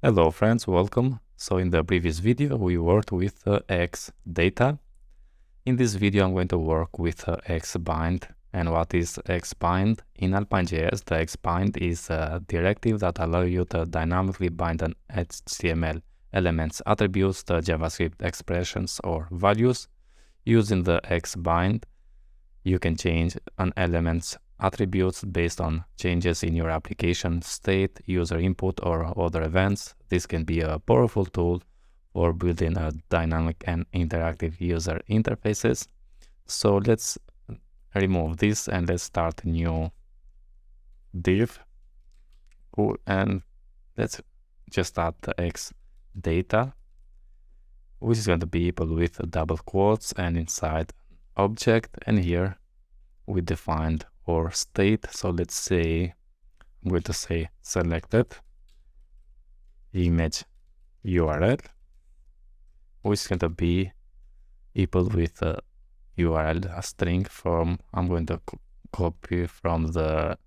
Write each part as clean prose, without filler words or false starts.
Hello friends, welcome. So in the previous video we worked with X data. In this video I'm going to work with XBind. And what is XBind? In AlpineJS, the XBind is a directive that allows you to dynamically bind an HTML elements attributes to JavaScript expressions or values. Using the XBind, you can change an element's attributes based on changes in your application state, user input, or other events. This can be a powerful tool for building a dynamic and interactive user interfaces. So let's remove this and let's start a new div. And let's just add the X data, which is going to be equal with double quotes and inside object. And here we defined our state. So let's say I'm going to say selected image URL, which is going to be equal with a URL, a string from, I'm going to copy from the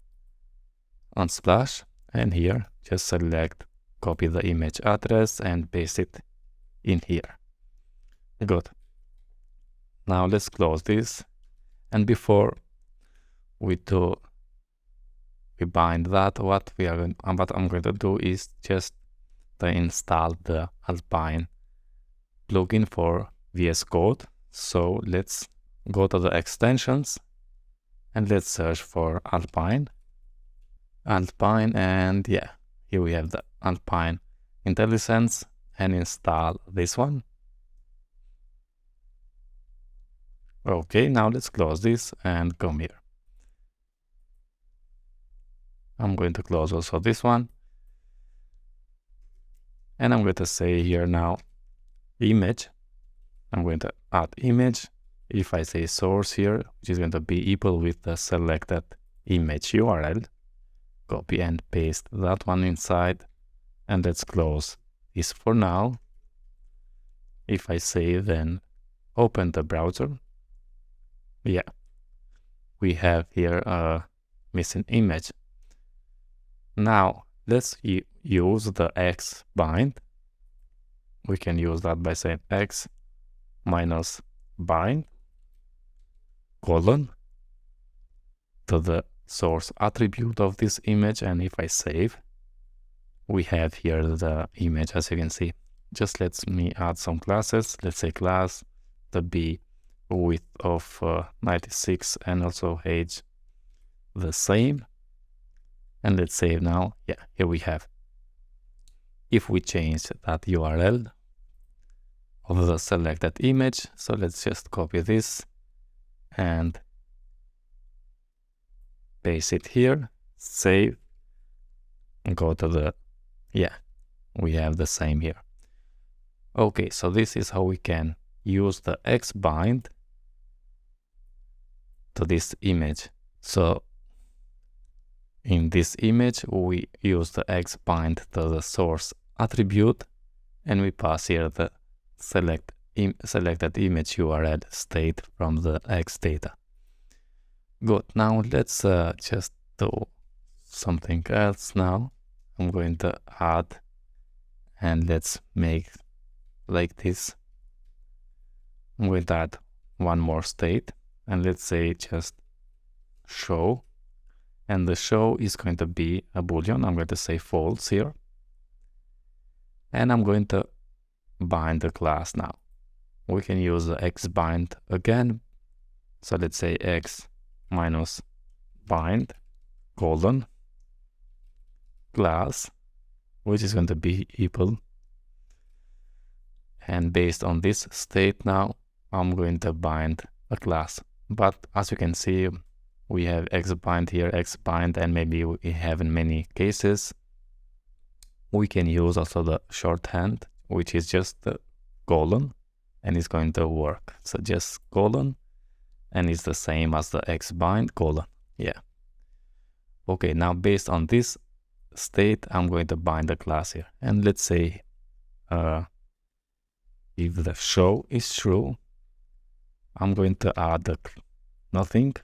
Unsplash, and here just select, copy the image address and paste it in here. Good. Now let's close this, and before we bind that, what I'm going to do is just to install the Alpine plugin for VS Code. So let's go to the extensions and let's search for Alpine, and yeah, here we have the Alpine IntelliSense, and install this one. Okay, now let's close this and come here. I'm going to close also this one, and I'm going to say here now image. I'm going to add image. If I say source here, which is going to be equal with the selected image URL, copy and paste that one inside, and let's close this for now. If I save, then open the browser, yeah, we have here a missing image. Now let's use the XBind. We can use that by saying X minus bind colon to the source attribute of this image, and if I save, we have here the image, as you can see. Just let me add some classes. Let's say class to be width of 96 and also age the same, and let's save now. Yeah, here we have. If we change that URL of the selected image, so let's just copy this and paste it here, save, and go to the, yeah, we have the same here. Okay, so this is how we can use the XBind to this image. So in this image, we use the XBind to the source attribute, and we pass here the selected image URL state from the X data. Good. Now let's just do something else now. I'm going to add, and let's make like this. I'm going to add one more state, and let's say just show, and the show is going to be a boolean. I'm going to say false here, and I'm going to bind the class now. We can use the XBind again. So let's say X minus bind colon class, which is going to be equal. And based on this state now, I'm going to bind a class. But as you can see, we have XBind here, XBind, and maybe we have in many cases, we can use also the shorthand, which is just the colon, and it's going to work. So just colon, and it's the same as the XBind colon. Yeah. Okay, now based on this state, I'm going to bind the class here. And let's say if the show is true, I'm going to add the nothing.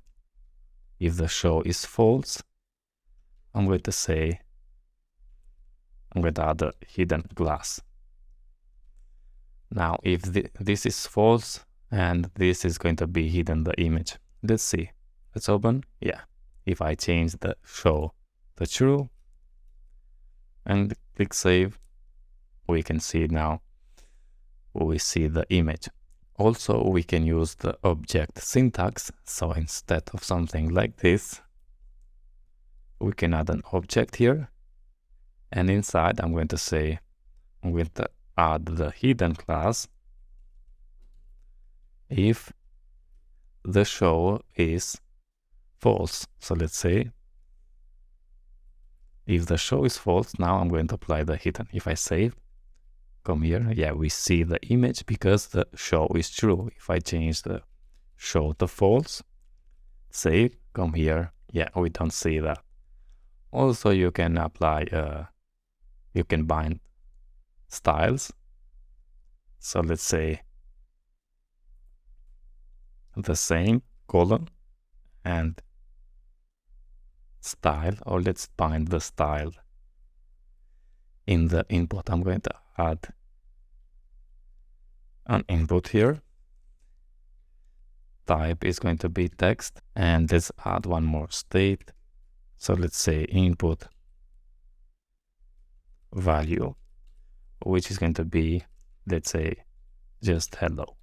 If the show is false, I'm going to say I'm going to add a hidden class. Now, if this is false and this is going to be hidden the image, let's see. Let's open. Yeah. If I change the show to true and click save, we can see now, we see the image. Also, we can use the object syntax. So instead of something like this, we can add an object here. And inside, I'm going to add the hidden class if the show is false. So let's say if the show is false, now I'm going to apply the hidden. If I save, come here, yeah, we see the image because the show is true. If I change the show to false, save, come here, yeah, we don't see that. Also, you can apply, you can bind styles. So let's say the same colon and style, or let's bind the style in the input. I'm going to add an input here. Type is going to be text, and let's add one more state. So let's say input value, which is going to be, let's say, just hello,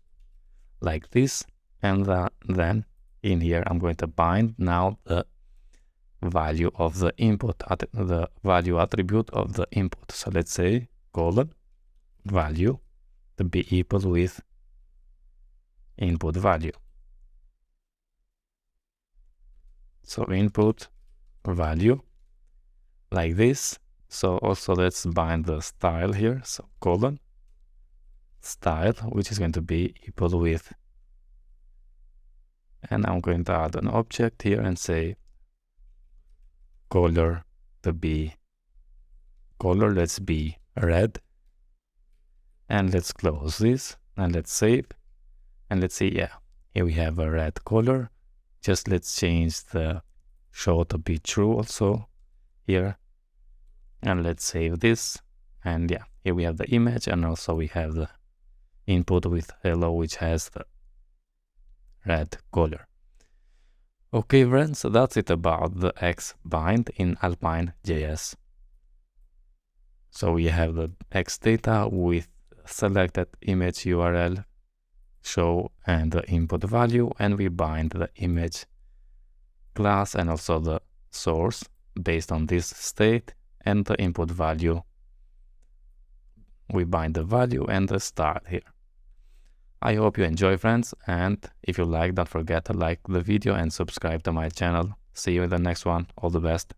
like this. And then in here, I'm going to bind now the value of the input, the value attribute of the input. So let's say colon value to be equal with input value. So input value like this. So also let's bind the style here. So colon style, which is going to be equal with, and I'm going to add an object here and say color to be color, let's be red, and let's close this and let's save, and let's see, yeah, here we have a red color. Just let's change the show to be true also here, and let's save this, and yeah, here we have the image, and also we have the input with hello, which has the red color. Okay friends, so that's it about the X bind in AlpineJS. So we have the X data with selected image URL, show, and the input value, and we bind the image class and also the source based on this state, and the input value, we bind the value and the style here. I hope you enjoy, friends, and if you like, don't forget to like the video and subscribe to my channel. See you in the next one. All the best.